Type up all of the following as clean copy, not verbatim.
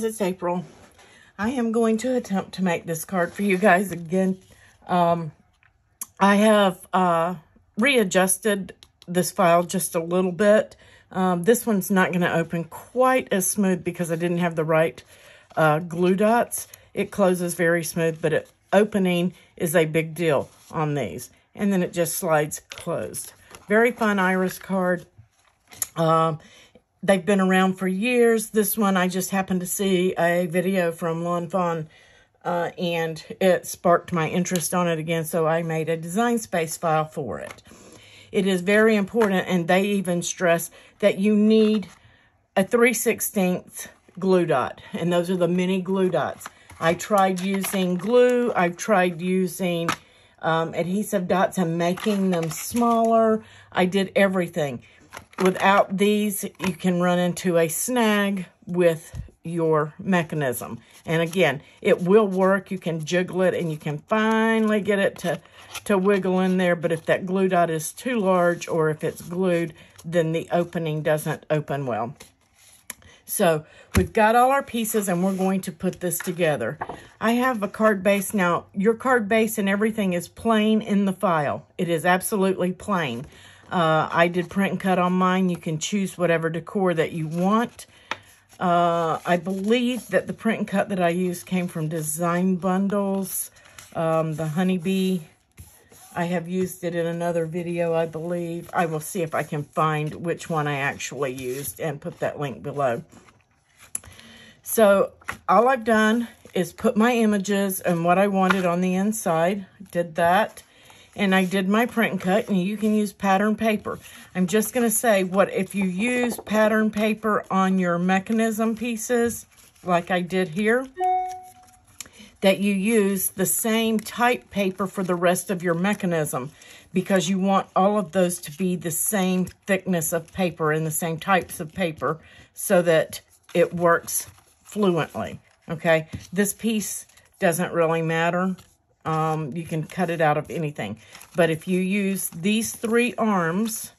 it's April. I am going to attempt to make this card for you guys again. I have readjusted this file just a little bit. This one's not going to open quite as smooth because I didn't have the right glue dots. It closes very smooth, but opening is a big deal on these. And then it just slides closed. Very fun iris card. They've been around for years. This one, I just happened to see a video from Lon Fawn, and it sparked my interest on it again, so I made a design space file for it. It is very important, and they even stress that you need a 3/16 glue dot, and those are the mini glue dots. I tried using glue. I've tried using adhesive dots and making them smaller. I did everything. Without these, you can run into a snag with your mechanism. And again, it will work. You can jiggle it and you can finally get it to wiggle in there. But if that glue dot is too large or if it's glued, then the opening doesn't open well. So we've got all our pieces and we're going to put this together. I have a card base. Now, your card base and everything is plain in the file. It is absolutely plain. I did print and cut on mine. You can choose whatever decor that you want. I believe that the print and cut that I used came from Design Bundles. The Honeybee, I have used it in another video, I believe. I will see if I can find which one I actually used and put that link below. So all I've done is put my images and what I wanted on the inside. Did that. And I did my print and cut, and you can use pattern paper. I'm just going to say, what if you use pattern paper on your mechanism pieces, like I did here, that you use the same type paper for the rest of your mechanism, because you want all of those to be the same thickness of paper and the same types of paper so that it works fluently, okay? This piece doesn't really matter. You can cut it out of anything. But if you use these 3 arms,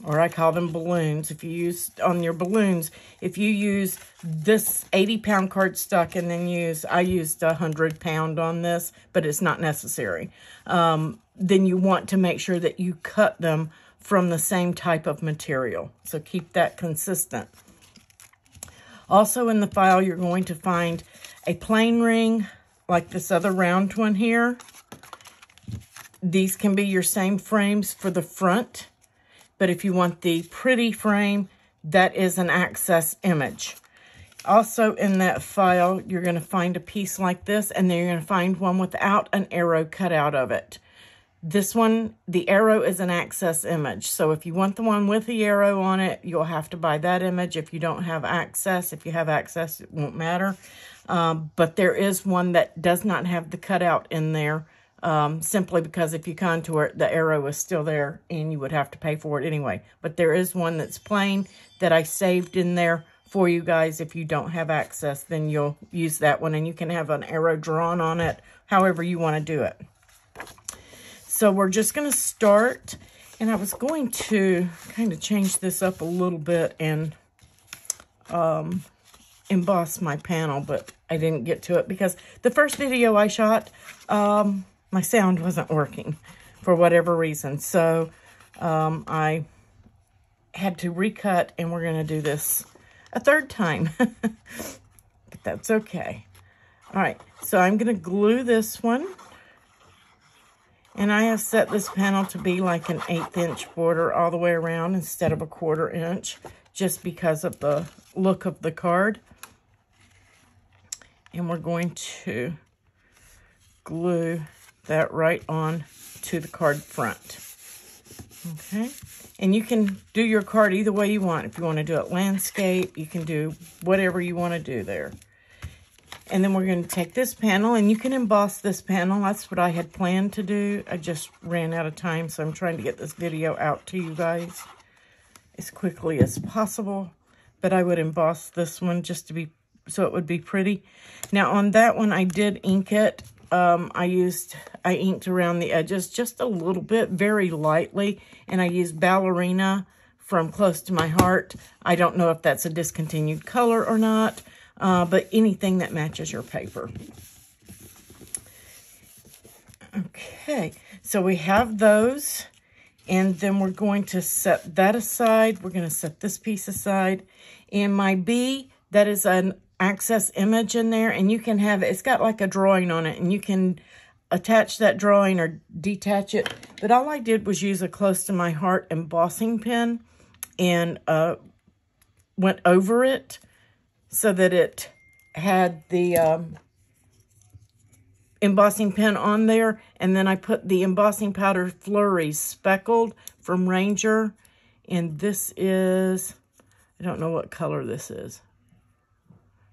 or I call them balloons, if you use on your balloons, if you use this 80-pound cardstock and then I used 100-pound on this, but it's not necessary, then you want to make sure that you cut them from the same type of material. So keep that consistent. Also in the file, you're going to find a plain ring, like this other round one here. These can be your same frames for the front, but if you want the pretty frame, that is an access image. Also in that file, you're going to find a piece like this, and then you're going to find one without an arrow cut out of it. This one, the arrow is an access image. So if you want the one with the arrow on it, you'll have to buy that image. If you don't have access, if you have access, it won't matter. But there is one that does not have the cutout in there, simply because if you contour it, the arrow is still there and you would have to pay for it anyway. But there is one that's plain that I saved in there for you guys. If you don't have access, then you'll use that one, and you can have an arrow drawn on it, however you want to do it. So we're just going to start, and I was going to kind of change this up a little bit and emboss my panel, but I didn't get to it because the first video I shot, my sound wasn't working for whatever reason. So I had to recut, and we're going to do this a 3rd time, but that's okay. All right, so I'm going to glue this one. And I have set this panel to be like an 1/8 inch border all the way around instead of a 1/4 inch, just because of the look of the card. And we're going to glue that right on to the card front. Okay. And you can do your card either way you want. If you want to do it landscape, you can do whatever you want to do there. And then we're going to take this panel, and you can emboss this panel. That's what I had planned to do. I just ran out of time, so I'm trying to get this video out to you guys as quickly as possible. But I would emboss this one just to be, so it would be pretty. Now on that one, I did ink it. I inked around the edges just a little bit, very lightly, and I used Ballerina from Close to My Heart. I don't know if that's a discontinued color or not, but anything that matches your paper. Okay, so we have those, and then we're going to set that aside. We're going to set this piece aside. And my B, that is an access image in there, and you can have, it's got like a drawing on it, and you can attach that drawing or detach it. But all I did was use a Close to My Heart embossing pen and went over it so that it had the embossing pen on there. And then I put the embossing powder flurries speckled from Ranger. And this is, I don't know what color this is.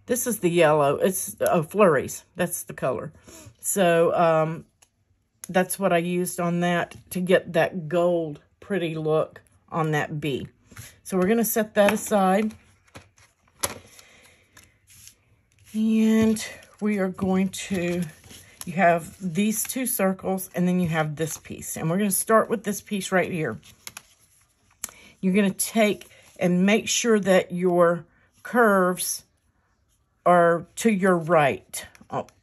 This is the yellow. It's flurries. That's the color. So that's what I used on that to get that gold pretty look on that B. So we're going to set that aside. And we are going to, you have these two circles, and then you have this piece. And we're going to start with this piece right here. You're going to take and make sure that your curves are to your right.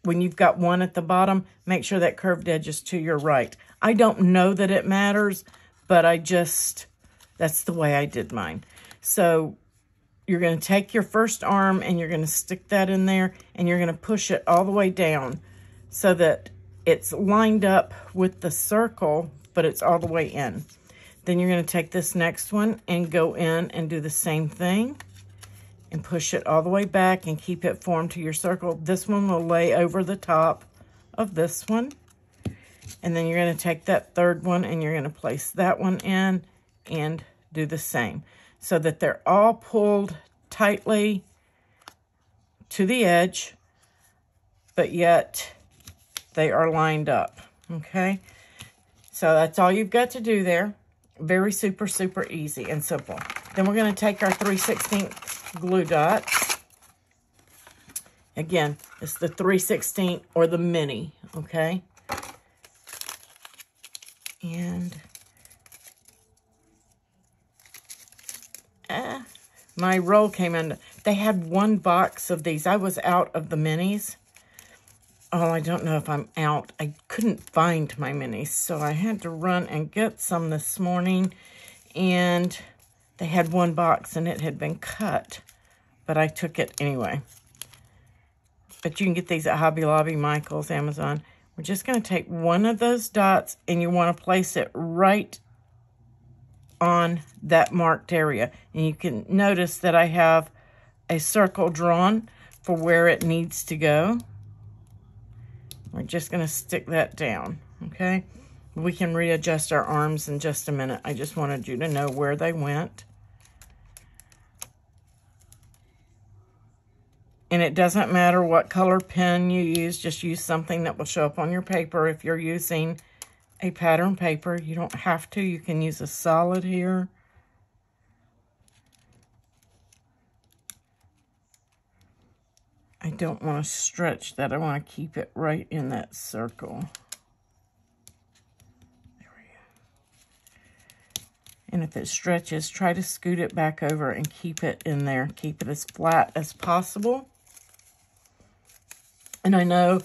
When you've got one at the bottom, make sure that curved edge is to your right. I don't know that it matters, but that's the way I did mine. So you're going to take your first arm and you're going to stick that in there, and you're going to push it all the way down so that it's lined up with the circle, but it's all the way in. Then you're going to take this next one and go in and do the same thing and push it all the way back and keep it formed to your circle. This one will lay over the top of this one. And then you're going to take that third one and you're going to place that one in and do the same, so that they're all pulled tightly to the edge, but yet they are lined up, okay? So that's all you've got to do there. Very super, super easy and simple. Then we're going to take our 3/16 glue dots. Again, it's the 3/16 or the mini, okay? And my roll came in. They had one box of these. I was out of the minis. Oh, I don't know if I'm out. I couldn't find my minis, so I had to run and get some this morning. And they had one box, and it had been cut, but I took it anyway. But you can get these at Hobby Lobby, Michael's, Amazon. We're just going to take one of those dots, and you want to place it right on that marked area. And you can notice that I have a circle drawn for where it needs to go. We're just going to stick that down, okay? We can readjust our arms in just a minute. I just wanted you to know where they went. And it doesn't matter what color pen you use. Just use something that will show up on your paper. If you're using a pattern paper, you don't have to. You can use a solid here. I don't want to stretch that. I want to keep it right in that circle. There we go. And if it stretches, try to scoot it back over and keep it in there. Keep it as flat as possible. And I know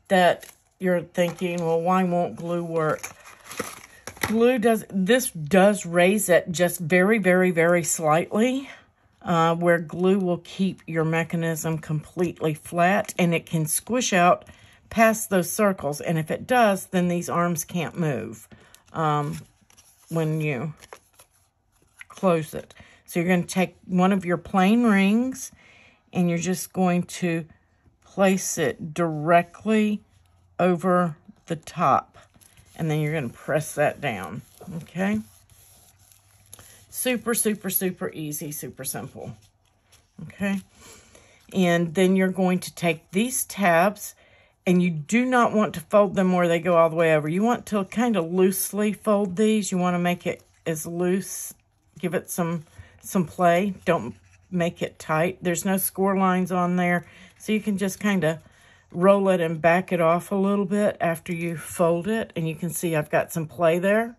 that you're thinking, well, why won't glue work? This does raise it just very, very, very slightly. Where glue will keep your mechanism completely flat, and it can squish out past those circles. And if it does, then these arms can't move when you close it. So you're going to take one of your plain rings, and you're just going to place it directly over the top, and then you're going to press that down, okay? Super, super, super easy, super simple, okay? And then you're going to take these tabs, and you do not want to fold them where they go all the way over. You want to kind of loosely fold these. You want to make it as loose, give it some play. Don't make it tight. There's no score lines on there, so you can just kind of roll it and back it off a little bit after you fold it, and you can see I've got some play there.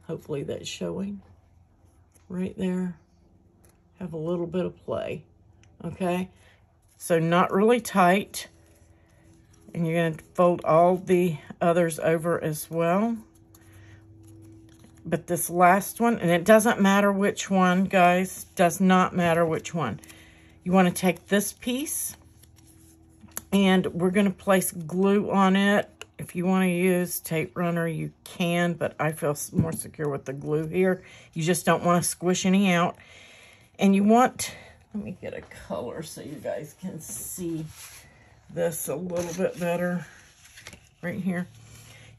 Hopefully that's showing right there. Have a little bit of play, okay? So not really tight. And you're going to fold all the others over as well. But this last one, and it doesn't matter which one, guys, does not matter which one. You want to take this piece, and we're going to place glue on it. If you want to use tape runner, you can, but I feel more secure with the glue here. You just don't want to squish any out. And you want, let me get a color so you guys can see this a little bit better right here.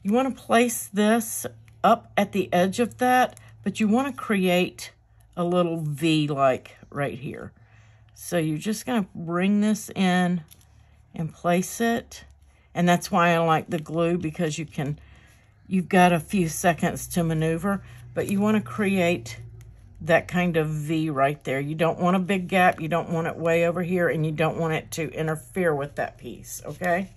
You want to place this up at the edge of that, but you want to create a little V like right here. So you're just going to bring this in and place it. And that's why I like the glue, because you've got a few seconds to maneuver, but you want to create that kind of V right there. You don't want a big gap, you don't want it way over here, and you don't want it to interfere with that piece, okay?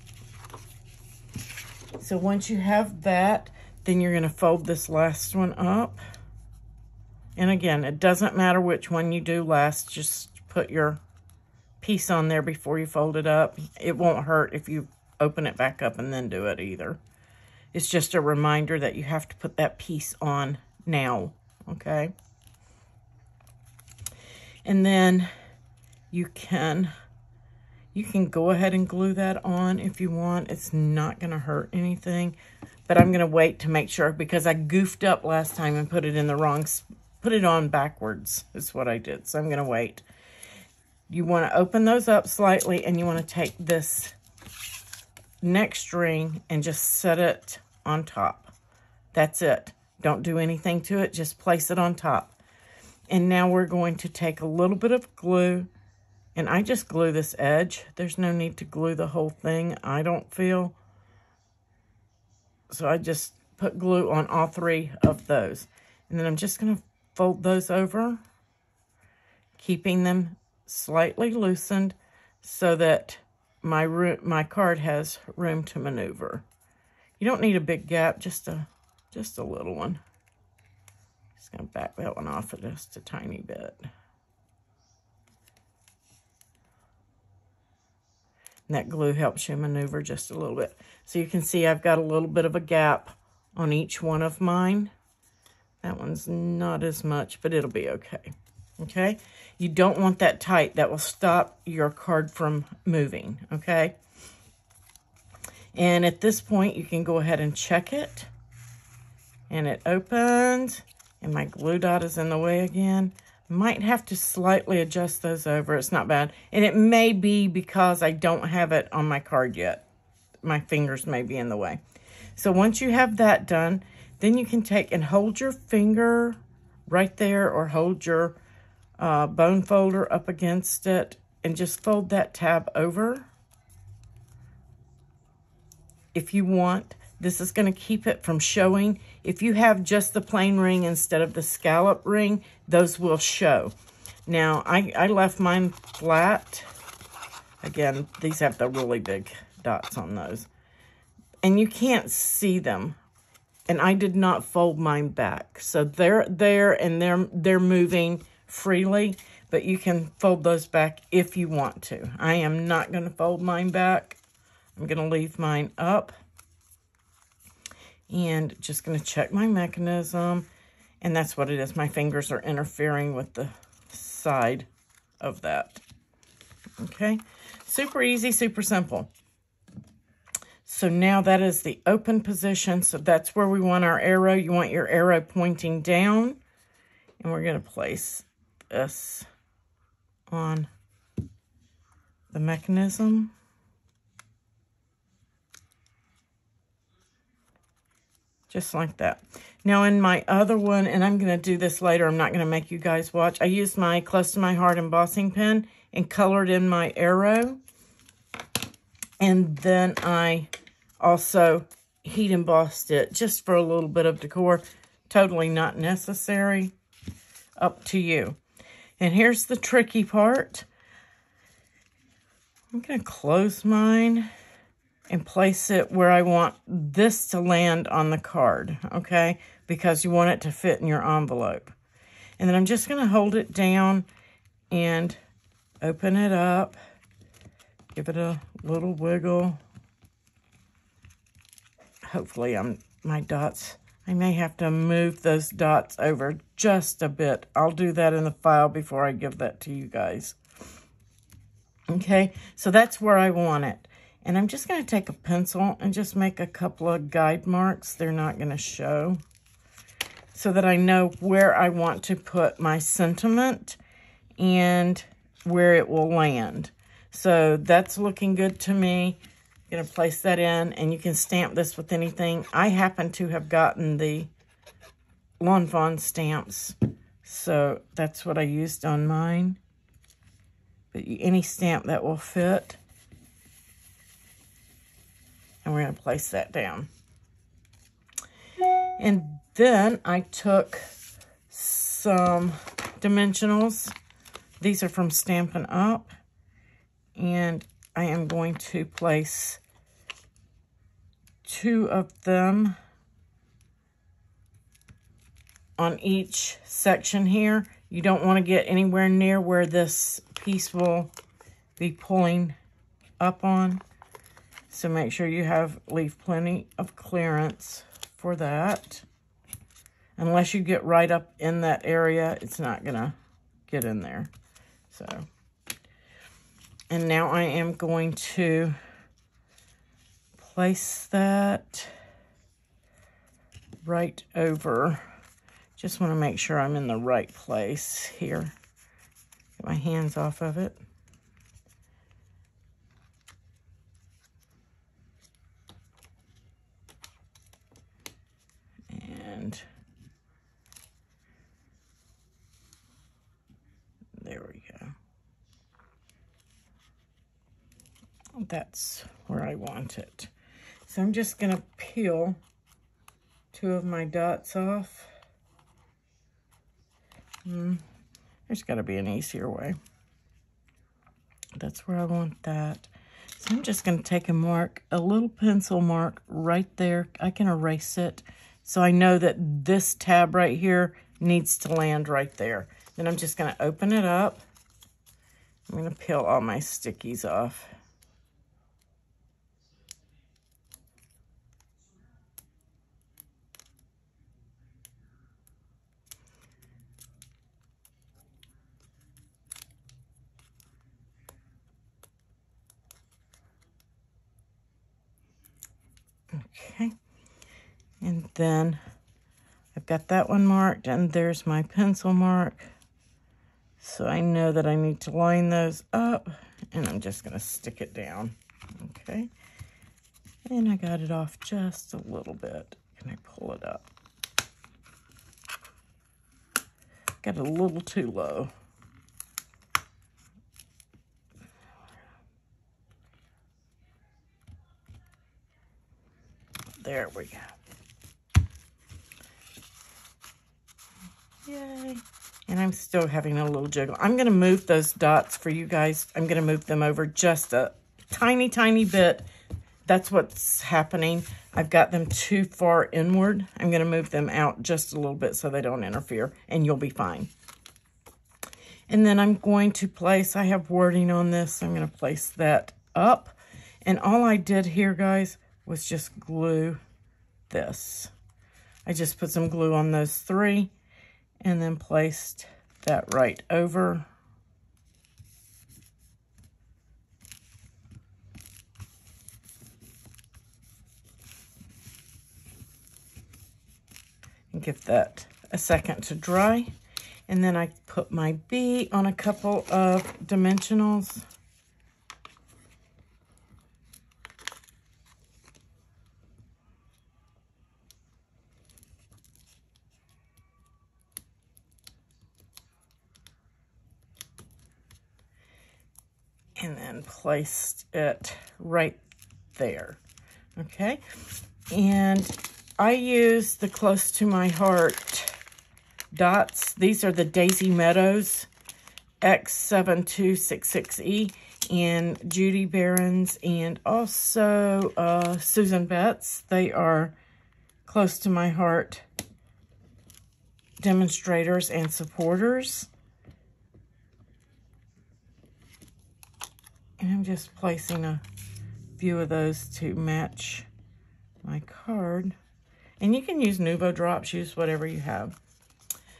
So once you have that, then you're going to fold this last one up. And again, it doesn't matter which one you do last, just put your piece on there before you fold it up. It won't hurt if you open it back up and then do it either. It's just a reminder that you have to put that piece on now, okay? And then you can go ahead and glue that on if you want. It's not going to hurt anything, but I'm going to wait to make sure, because I goofed up last time and put it in the wrong, put it on backwards is what I did. So I'm going to wait. You want to open those up slightly, and you want to take this next ring and just set it on top. That's it. Don't do anything to it. Just place it on top. And now we're going to take a little bit of glue, and I just glue this edge. There's no need to glue the whole thing, I don't feel. So I just put glue on all three of those. And then I'm just going to fold those over, keeping them slightly loosened so that my card has room to maneuver. You don't need a big gap, just a little one. Just going to back that one off just a tiny bit. And that glue helps you maneuver just a little bit. So you can see I've got a little bit of a gap on each one of mine. That one's not as much, but it'll be okay. Okay? You don't want that tight. That will stop your card from moving, okay? And at this point, you can go ahead and check it. And it opens. And my glue dot is in the way again. Might have to slightly adjust those over. It's not bad. And it may be because I don't have it on my card yet. My fingers may be in the way. So once you have that done, then you can take and hold your finger right there, or hold your bone folder up against it, and just fold that tab over. If you want, this is going to keep it from showing. If you have just the plain ring instead of the scallop ring, those will show. Now, I left mine flat. Again, these have the really big dots on those. And you can't see them. And I did not fold mine back. So they're there, and they're moving freely, but you can fold those back if you want to. I am not going to fold mine back. I'm going to leave mine up. And just going to check my mechanism. And that's what it is. My fingers are interfering with the side of that. Okay. Super easy, super simple. So now that is the open position. So that's where we want our arrow. You want your arrow pointing down. And we're going to place this on the mechanism. Just like that. Now in my other one, and I'm going to do this later, I'm not going to make you guys watch. I used my Close to My Heart embossing pen and colored in my arrow. And then I also heat embossed it just for a little bit of decor. Totally not necessary. Up to you. And here's the tricky part. I'm going to close mine and place it where I want this to land on the card, okay? because you want it to fit in your envelope. And then I'm just going to hold it down and open it up. Give it a little wiggle. Hopefully my dots, I may have to move those dots over just a bit. I'll do that in the file before I give that to you guys. Okay, so that's where I want it. And I'm just going to take a pencil and just make a couple of guide marks. They're not going to show, so that I know where I want to put my sentiment and where it will land. So that's looking good to me. I'm going to place that in, and you can stamp this with anything. I happen to have gotten the Lawn Fawn stamps, so that's what I used on mine. But any stamp that will fit. And we're going to place that down. And then I took some dimensionals. These are from Stampin' Up. And I am going to place 2 of them on each section here. You don't want to get anywhere near where this piece will be pulling up on. So make sure you leave plenty of clearance for that. Unless you get right up in that area, it's not gonna get in there. So, and now I am going to place that right over. Just want to make sure I'm in the right place here. Get my hands off of it. And there we go. That's where I want it. So I'm just going to peel 2 of my dots off. There's got to be an easier way. That's where I want that. So I'm just going to take a mark, a little pencil mark right there. I can erase it. So I know that this tab right here needs to land right there. Then I'm just going to open it up. I'm going to peel all my stickies off. Okay. And then I've got that one marked, and there's my pencil mark. So I know that I need to line those up, and I'm just going to stick it down. Okay. And I got it off just a little bit. Can I pull it up? Got it a little too low. There we go. Yay. And I'm still having a little jiggle. I'm going to move those dots for you guys. I'm going to move them over just a tiny, tiny bit. That's what's happening. I've got them too far inward. I'm going to move them out just a little bit so they don't interfere, and you'll be fine. And then I'm going to place, I have wording on this. I'm going to place that up. And all I did here, guys, was just glue this. I just put some glue on those 3 and then placed that right over. And give that a second to dry. And then I put my bee on a couple of dimensionals. And then placed it right there. Okay. And I use the Close to My Heart dots. These are the Daisy Meadows X7266E and Judy Barron's and also Susan Betts. They are Close to My Heart demonstrators and supporters. And I'm just placing a few of those to match my card. And you can use Nuvo drops, use whatever you have.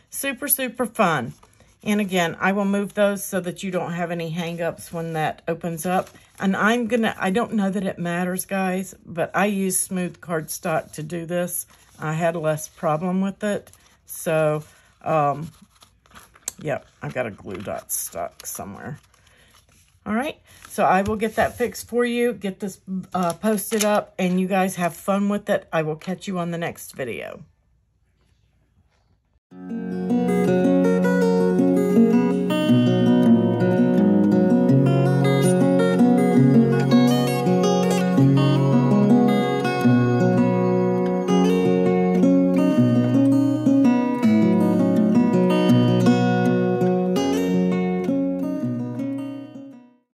Super, super fun. And again, I will move those so that you don't have any hang-ups when that opens up. And I don't know that it matters, guys, but I use smooth cardstock to do this. I had less problem with it. So, yep, I've got a glue dot stuck somewhere. All right, so I will get that fixed for you, get this posted up, and you guys have fun with it. I will catch you on the next video.